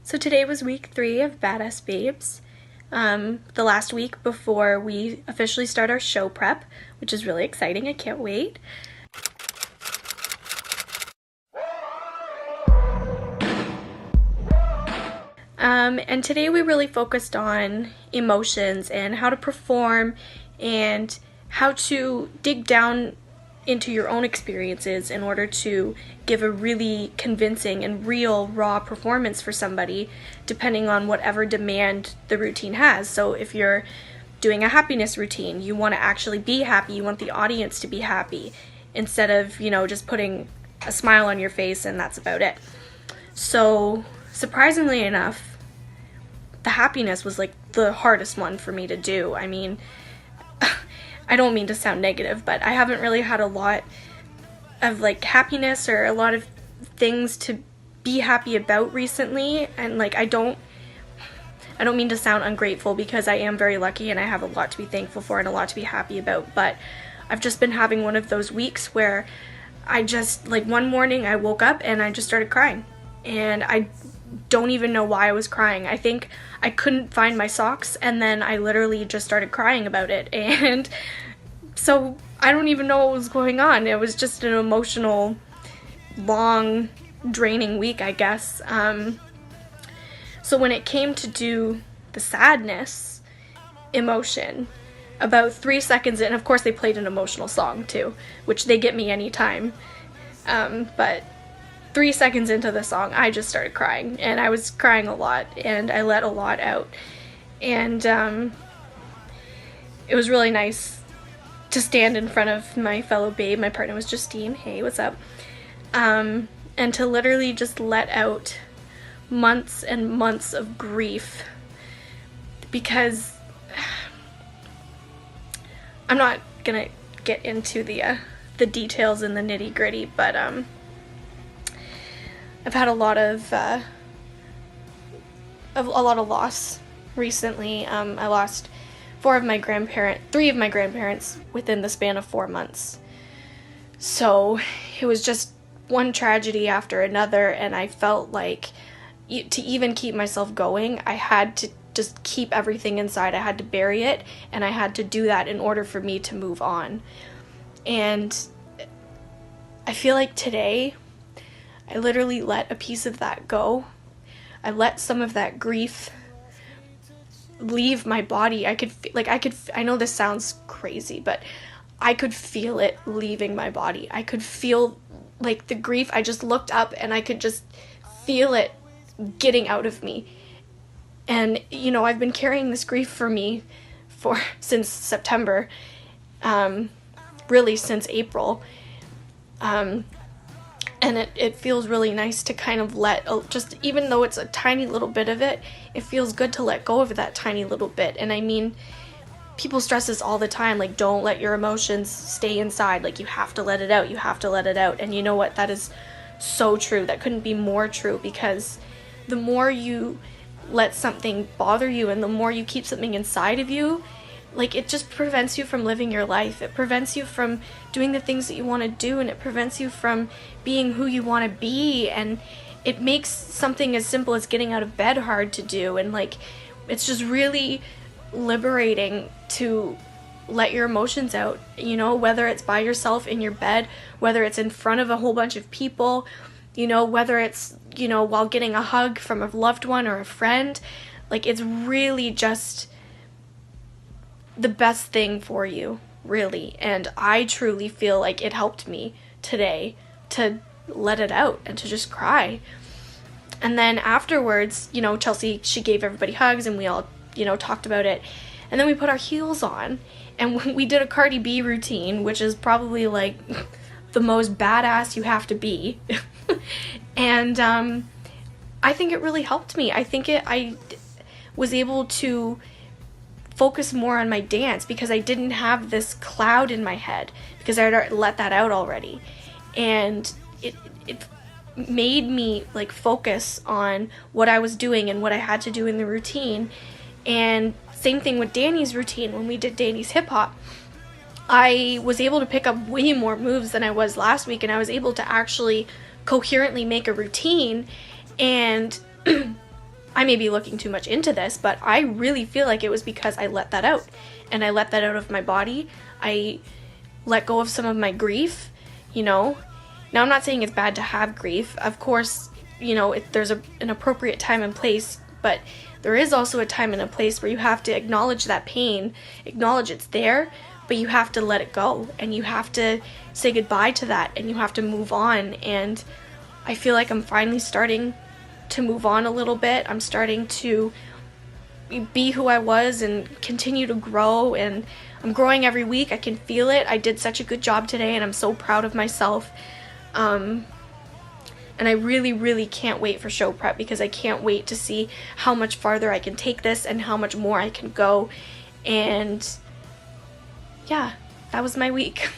So today was week 3 of Badass Babes, the last week before we officially start our show prep, which is really exciting. I can't wait. And today we really focused on emotions and how to perform and how to dig down into your own experiences in order to give a really convincing and real raw performance for somebody, depending on whatever demand the routine has. So if you're doing a happiness routine, you want to actually be happy, you want the audience to be happy, instead of, just putting a smile on your face and that's about it. So surprisingly enough, the happiness was like the hardest one for me to do. I mean, I don't mean to sound negative, but I haven't really had a lot of like happiness or a lot of things to be happy about recently, and like I don't mean to sound ungrateful, because I am very lucky and I have a lot to be thankful for and a lot to be happy about, but I've just been having one of those weeks where I just, like, one morning I woke up and I just started crying, and I don't even know why I was crying. I think I couldn't find my socks, and then I literally just started crying about it, and so I don't even know what was going on. It was just an emotional, long, draining week, I guess. So when it came to do the sadness emotion, about 3 seconds in, of course they played an emotional song too, which they get me anytime, but 3 seconds into the song, I just started crying, and I was crying a lot, and I let a lot out, and it was really nice to stand in front of my fellow babe. My partner was Justine. Hey, what's up? And to literally just let out months and months of grief, because I'm not gonna get into the details and the nitty gritty, but I've had a lot of loss recently. I lost three of my grandparents within the span of 4 months. So it was just one tragedy after another, and I felt like to even keep myself going, I had to just keep everything inside. I had to bury it, and I had to do that in order for me to move on. And I feel like today, I literally let a piece of that go. I let some of that grief leave my body. I know this sounds crazy, but I could feel it leaving my body. I could feel like the grief. I just looked up and I could just feel it getting out of me. And, I've been carrying this grief for me since September, really since April. And it feels really nice to kind of just, even though it's a tiny little bit of it, it feels good to let go of that tiny little bit. And I mean, people stress this all the time, like, don't let your emotions stay inside, like, you have to let it out, you have to let it out. And you know what, that is so true. That couldn't be more true, because the more you let something bother you and the more you keep something inside of you, like, it just prevents you from living your life. It prevents you from doing the things that you want to do, and it prevents you from being who you want to be, and it makes something as simple as getting out of bed hard to do. And, like, it's just really liberating to let your emotions out, whether it's by yourself in your bed, whether it's in front of a whole bunch of people, whether it's, while getting a hug from a loved one or a friend. Like, it's really just the best thing for you, really. And I truly feel like it helped me today to let it out and to just cry. And then afterwards, Chelsea, she gave everybody hugs, and we all, talked about it. And then we put our heels on and we did a Cardi B routine, which is probably like the most badass you have to be. And I think it really helped me. I was able to focus more on my dance, because I didn't have this cloud in my head, because I had let that out already. And it made me, like, focus on what I was doing and what I had to do in the routine. And same thing with Danny's routine. When we did Danny's hip hop, I was able to pick up way more moves than I was last week, and I was able to actually coherently make a routine. And I may be looking too much into this, but I really feel like it was because I let that out. And I let that out of my body. I let go of some of my grief, you know. Now, I'm not saying it's bad to have grief. Of course, you know, there's an appropriate time and place, but there is also a time and a place where you have to acknowledge that pain, acknowledge it's there, but you have to let it go, and you have to say goodbye to that, and you have to move on. And I feel like I'm finally starting to move on a little bit. I'm starting to be who I was and continue to grow, and I'm growing every week. I can feel it. I did such a good job today, and I'm so proud of myself. And I really, really can't wait for show prep, because I can't wait to see how much farther I can take this and how much more I can go. And yeah, that was my week.